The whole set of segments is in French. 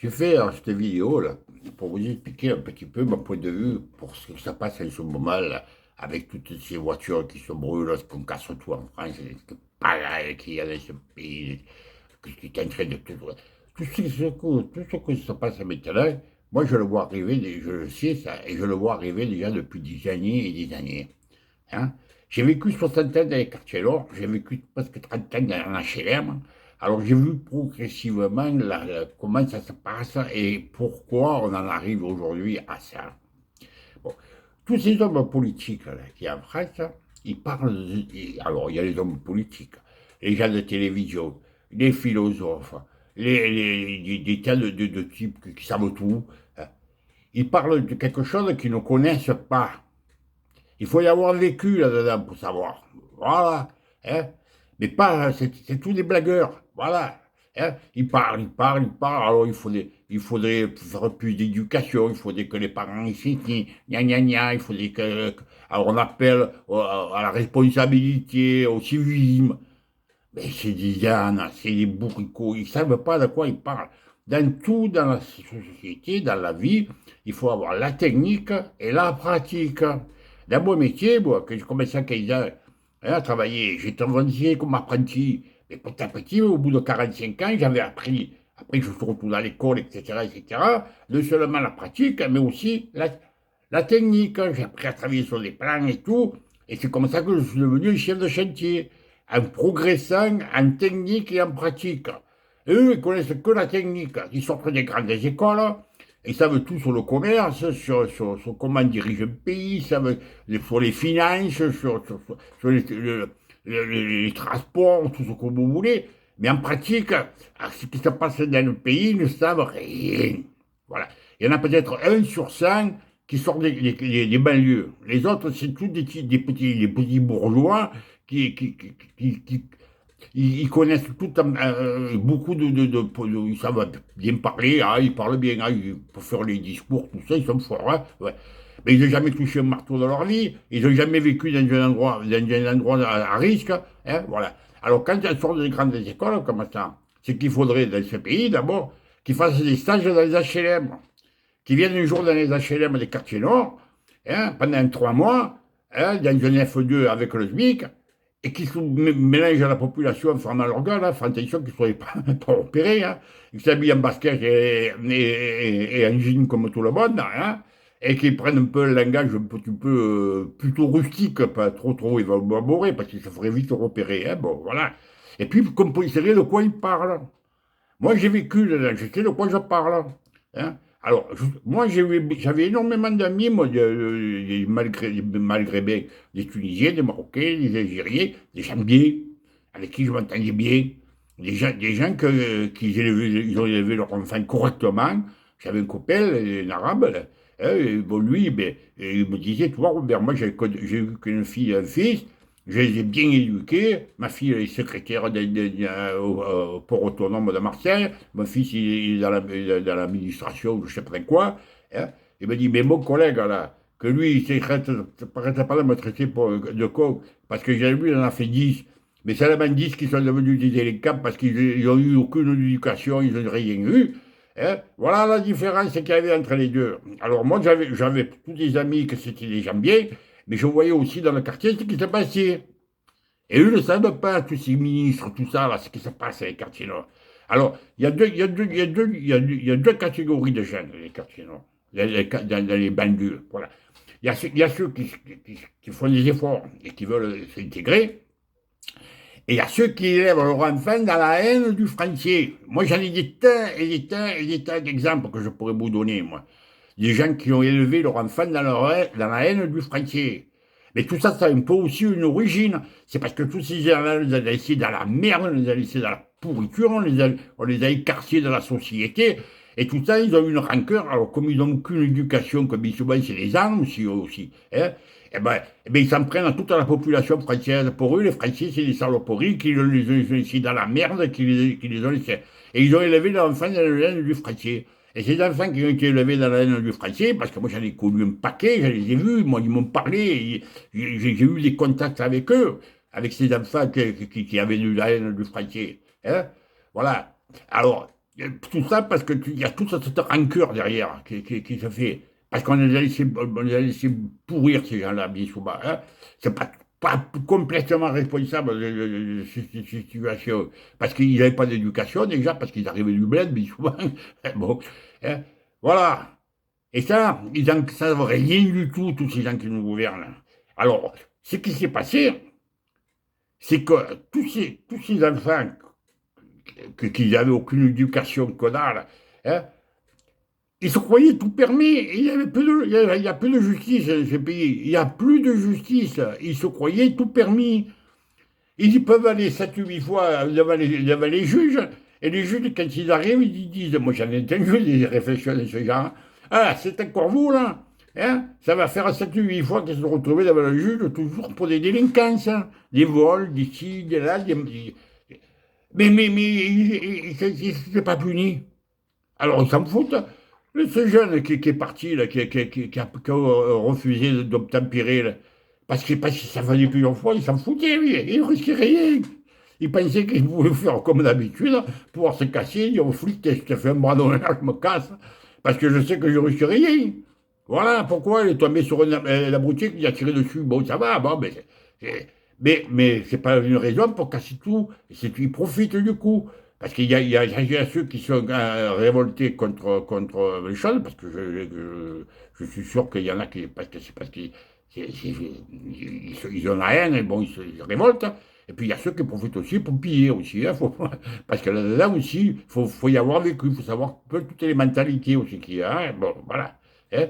J'ai fait cette vidéo là pour vous expliquer un petit peu mon point de vue pour ce que ça passe en ce moment là, avec toutes ces voitures qui se brûlent, qu'on casse tout en France, c'est pareil qu'il y a dans ce pays, qui est en train de tout ce que ça passe maintenant, moi je le vois arriver, je le sais ça, et je le vois arriver déjà depuis des années et des années. Hein. J'ai vécu 60 ans dans les quartiers nord, j'ai vécu presque 30 ans dans un HLM. Alors j'ai vu progressivement comment ça se passe et pourquoi on en arrive aujourd'hui à ça. Bon. Tous ces hommes politiques là, qui en France, ils parlent. Alors il y a les hommes politiques, les gens de télévision, les philosophes, des tas de types qui savent tout. Hein. Ils parlent de quelque chose qu'ils ne connaissent pas. Il faut y avoir vécu là-dedans pour savoir. Voilà. Hein. Mais pas, c'est tous des blagueurs. Voilà. Hein. Ils parlent. Alors il faudrait faire plus d'éducation. Il faudrait que les parents ici, gna gna gna. Il faudrait alors on appelle à la responsabilité, au civisme. Mais c'est des ânes, c'est des bourricots. Ils ne savent pas de quoi ils parlent. Dans tout, dans la société, dans la vie, il faut avoir la technique et la pratique. Dans mon métier, moi, que j'ai commencé à 15 ans à travailler, j'étais avancé comme apprenti. Mais petit à petit, au bout de 45 ans, j'avais appris. Après, je suis retourné à l'école, etc., etc. Non seulement la pratique, mais aussi la technique. J'ai appris à travailler sur les plans et tout. Et c'est comme ça que je suis devenu chef de chantier, en progressant en technique et en pratique. Et eux, ils connaissent que la technique. Ils sortent des grandes écoles, ils savent tout sur le commerce, sur comment diriger un pays, ils savent sur les finances, sur les transports, tout ce que vous voulez. Mais en pratique, ce qui se passe dans le pays, ils ne savent rien. Voilà. Il y en a peut-être 1 sur 100 qui sortent des banlieues. Les autres, c'est tous des petits bourgeois qui ils connaissent tout, beaucoup ils savent bien parler, hein, ils parlent bien, hein, ils peuvent faire les discours, tout ça, ils sont forts. Hein, ouais. Mais ils n'ont jamais touché un marteau dans leur vie, ils n'ont jamais vécu dans un endroit à risque. Hein, voilà. Alors quand ils sortent des grandes écoles comme ça, c'est qu'il faudrait dans ce pays d'abord qu'ils fassent des stages dans les HLM, qu'ils viennent un jour dans les HLM des quartiers nord, hein, pendant 3 mois, hein, dans un F2 avec le SMIC, et qui se mélangent à la population en fermant leur gueule, hein, font attention qu'ils ne soient pas opérés, hein, ils s'habillent en basket et en jean comme tout le monde, hein, et qu'ils prennent un peu un langage un petit peu plutôt rustique, pas trop élaboré, parce qu'ils se feraient vite repérer. Hein, bon, voilà. Et puis, comme pour savoir de quoi ils parlent. Moi, j'ai vécu là, je sais de quoi je parle. Hein. Alors, moi, j'avais énormément d'amis, moi, des Maghrébins, des Tunisiens, des Marocains, des Algériens, des gens bien, avec qui je m'entendais bien, des gens ils ont élevé leurs enfants correctement. J'avais un copain, un arabe, là, hein, et bon, lui, ben, il me disait, tu vois, Robert, moi, j'ai eu qu'une fille et un fils, je les ai bien éduqués. Ma fille elle est secrétaire au port autonome de Marseille. Mon fils, il est dans l'administration, je ne sais pas quoi. Hein. Il me dit, mais mon collègue, là, que lui, il n'arrête pas de me traiter de con, parce que lui, il en a fait 10. Mais c'est seulement 10 qui sont devenus des délinquants parce qu'ils n'ont eu aucune éducation, ils n'ont rien eu. Hein. Voilà la différence qu'il y avait entre les deux. Alors moi, j'avais tous des amis que c'était des gens bien, mais je voyais aussi dans le quartier ce qui se passait. Et eux ne savent pas, tous ces ministres, tout ça, là, ce qui se passe dans les quartiers nord. Alors, il y a deux catégories de jeunes dans les quartiers nord, dans les banlieues. Voilà. Il y a ceux qui font des efforts et qui veulent s'intégrer, et il y a ceux qui élèvent leur enfant dans la haine du français. Moi, j'en ai des tas et des tas et des tas d'exemples que je pourrais vous donner, moi. Des gens qui ont élevé leur enfant dans la haine du français. Mais tout ça, ça a un peu aussi une origine. C'est parce que tous ces gens-là, on les a laissés dans la merde, on les a laissés dans la pourriture, on les a écartés de la société. Et tout ça, ils ont une rancœur. Alors, comme ils n'ont aucune éducation, comme ils souvent, c'est les ânes aussi, eux aussi. Hein, eh ben, ils s'en prennent à toute la population française. Pour eux, les Français, c'est des saloperies qui les ont laissés dans la merde, qui les ont laissés. Et ils ont élevé l'enfant dans la haine du français. Et ces enfants qui ont été élevés dans la haine du français, parce que moi j'en ai connu un paquet, je les ai vus, moi ils m'ont parlé, j'ai eu des contacts avec eux, avec ces enfants qui avaient eu la haine du français. Hein. Voilà. Alors, Tout ça parce que il y a toute cette rancœur derrière qui se fait. Parce qu'on les a laissé pourrir ces gens-là, bien souvent. Hein. C'est pas complètement responsable de cette situation. Parce qu'ils n'avaient pas d'éducation déjà, parce qu'ils arrivaient du bled, bien souvent. Bon, hein. Voilà. Et ça, ils n'en savent rien du tout, tous ces gens qui nous gouvernent. Alors, ce qui s'est passé, c'est que tous ces enfants qui n'avaient aucune éducation que dalle, hein, ils se croyaient tout permis. Il y a plus de justice dans ce pays. Il n'y a plus de justice. Ils se croyaient tout permis. Ils peuvent aller 7 ou 8 fois devant les juges. Et les juges, quand ils arrivent, ils disent, moi j'en ai entendu des réflexions de ce genre. Ah, c'est encore vous là, hein. Ça va faire 7 ou 8 fois qu'ils se sont retrouvés devant le juge, toujours pour des délinquances, hein. Des vols, des ci, des là, mais il ne s'est pas puni. Alors on s'en fout. Ce jeune qui est parti, là, qui a refusé d'obtempérer, là, parce que ça faisait plusieurs fois, il s'en foutait, lui, il ne risquait rien. Il pensait qu'il pouvait faire comme d'habitude, pouvoir se casser, dire au flic, je te fais un bras d'honneur, je me casse, parce que je sais que je risque rien. Voilà pourquoi il est tombé sur la boutique, il a tiré dessus. Bon, ça va, bon, mais c'est pas une raison pour casser tout. Il profite du coup. Parce qu'il y a ceux qui sont révoltés contre les choses, parce que je suis sûr qu'il y en a qui, parce qu'ils ils ont la haine, et bon, ils se révoltent. Et puis il y a ceux qui profitent aussi pour piller aussi. Hein, parce que là aussi, il faut y avoir vécu, il faut savoir un peu toutes les mentalités aussi qu'il y a. Hein, bon, voilà. Hein.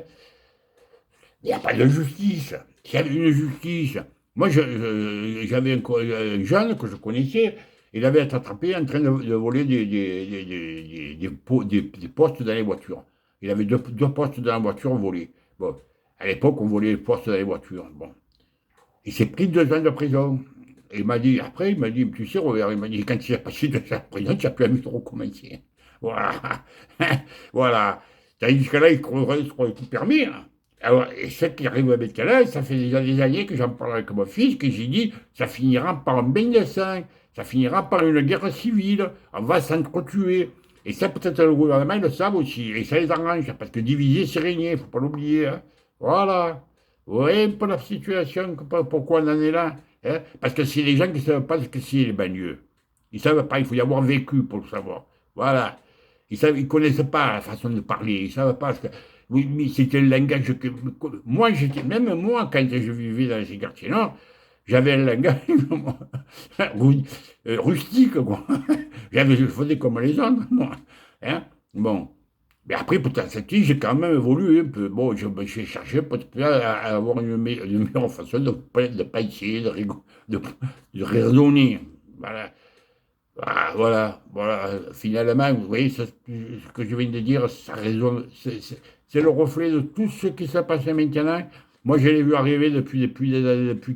Il n'y a pas de justice. S'il y avait une justice. Moi, j'avais un jeune que je connaissais, il avait été attrapé en train de voler des postes dans les voitures. Il avait deux postes dans la voiture volés. Bon, à l'époque, on volait les postes dans les voitures. Bon. Il s'est pris 2 ans de prison. Et il m'a dit, tu sais, Robert, il m'a dit, quand tu as passé 2 ans de prison, tu n'as plus envie de recommencer. Voilà. Voilà. Tandis que là, il se croyait tout permis. Hein. Alors, et ce qui arrive avec là, ça fait déjà des années que j'en parle avec mon fils, que j'ai dit, ça finira par un bain de sang, ça finira par une guerre civile, on va s'entretuer. Et ça, peut-être le gouvernement, ils le savent aussi, et ça les arrange, parce que diviser, c'est régner, il ne faut pas l'oublier. Hein. Voilà. Vous voyez un peu la situation, pourquoi on en est là, hein. Parce que c'est les gens qui ne savent pas ce que c'est les banlieues. Ils ne savent pas, il faut y avoir vécu pour le savoir. Voilà. Ils connaissent pas la façon de parler, ils savent pas ce que. Oui, mais c'était le langage que. Moi, même moi, quand je vivais dans ces quartiers-là, j'avais un langage rustique, quoi. Je faisais comme les autres, moi. Hein. Bon. Mais après, peut-être que j'ai quand même évolué un peu. Bon, j'ai cherché peut-être à avoir une meilleure façon de penser, de raisonner. Voilà. Ah, voilà. Finalement, vous voyez, ce que je viens de dire, ça résonne, c'est le reflet de tout ce qui se passe maintenant. Moi, je l'ai vu arriver depuis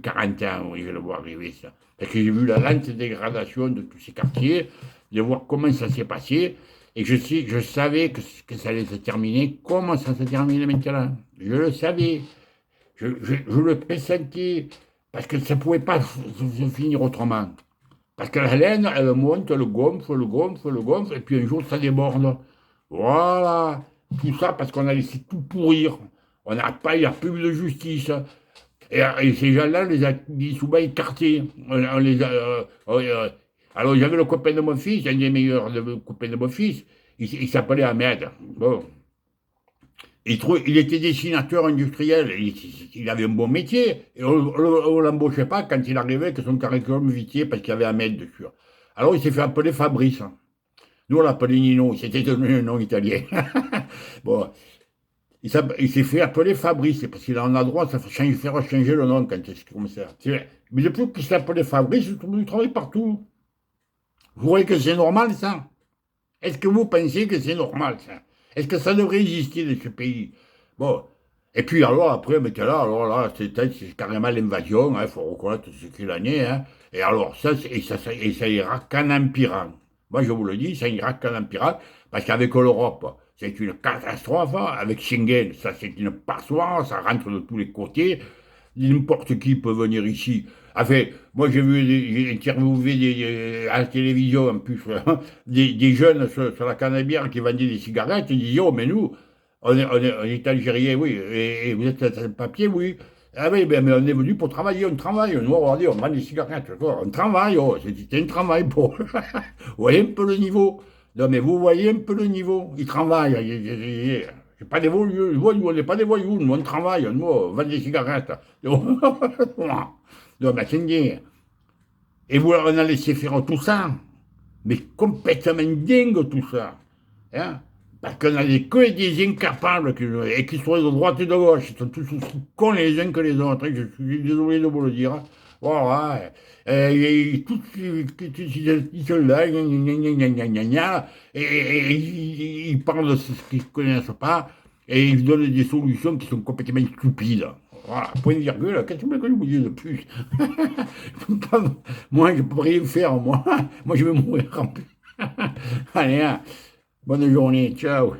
40 ans, oui, je le vois arriver, ça. Parce que j'ai vu la lente dégradation de tous ces quartiers, de voir comment ça s'est passé, et je savais que ça allait se terminer. Comment ça se termine maintenant? Je le savais, je le pressentais, parce que ça ne pouvait pas se finir autrement. Parce que la laine, elle monte, elle gonfle, et puis un jour, ça déborde. Voilà. Tout ça parce qu'on a laissé tout pourrir. On n'a pas, il n'y a plus de justice. Et ces gens-là, on les a mis souvent écartés. Alors, j'avais le copain de mon fils, un des meilleurs copains de mon fils. Il s'appelait Ahmed. Bon. Il était dessinateur industriel, il avait un bon métier, et on ne l'embauchait pas quand il arrivait que son curriculum vitae parce qu'il y avait un maître dessus. Alors il s'est fait appeler Fabrice. Nous on l'appelait Nino, c'était un nom italien. Bon, il s'est fait appeler Fabrice, parce qu'il en a droit, ça fait faire changer le nom quand c'est comme ça. Mais depuis qu'il s'est appelé Fabrice, il travaille partout. Vous voyez que c'est normal ça? Est-ce que vous pensez que c'est normal ça? Est-ce que ça devrait exister dans ce pays? Bon. Et puis alors après, mais alors là, c'est carrément l'invasion, il faut reconnaître ce qu'il en est. Hein. Et alors ça ira qu'en empirant. Moi je vous le dis, ça ira qu'en empirant, parce qu'avec l'Europe, c'est une catastrophe. Hein. Avec Schengen, ça c'est une passoire, ça rentre de tous les côtés. N'importe qui peut venir ici. Enfin, moi j'ai interviewé à la télévision en plus des jeunes sur la canne à bière qui vendaient des cigarettes. Ils disaient, oh, mais nous, on est Algériens, oui, et vous êtes un papier, oui. Ah oui, ben, mais on est venu pour travailler, on travaille. Nous, regardez, on vend des cigarettes, quoi. On travaille, oh, c'était un travail pour. Vous voyez un peu le niveau? Non, mais vous voyez un peu le niveau. Ils travaillent. C'est pas des voyous, nous, on n'est pas des voyous, nous, on travaille, nous, on vend des cigarettes. Non, mais c'est dingue. Et vous, on a laissé faire tout ça. Mais complètement dingue tout ça. Hein? Parce qu'on a que des incapables et qui sont de droite et de gauche. Ils sont tous aussi cons les uns que les autres. Je suis désolé de vous le dire. Voilà. Tous ils sont là, et ils parlent de ce qu'ils ne connaissent pas et ils donnent des solutions qui sont complètement stupides. Voilà, point de virgule, qu'est-ce que je vous dis de plus? Moi, je ne peux rien faire, moi. Moi, je vais mourir en plus. Allez, hein. Bonne journée, ciao.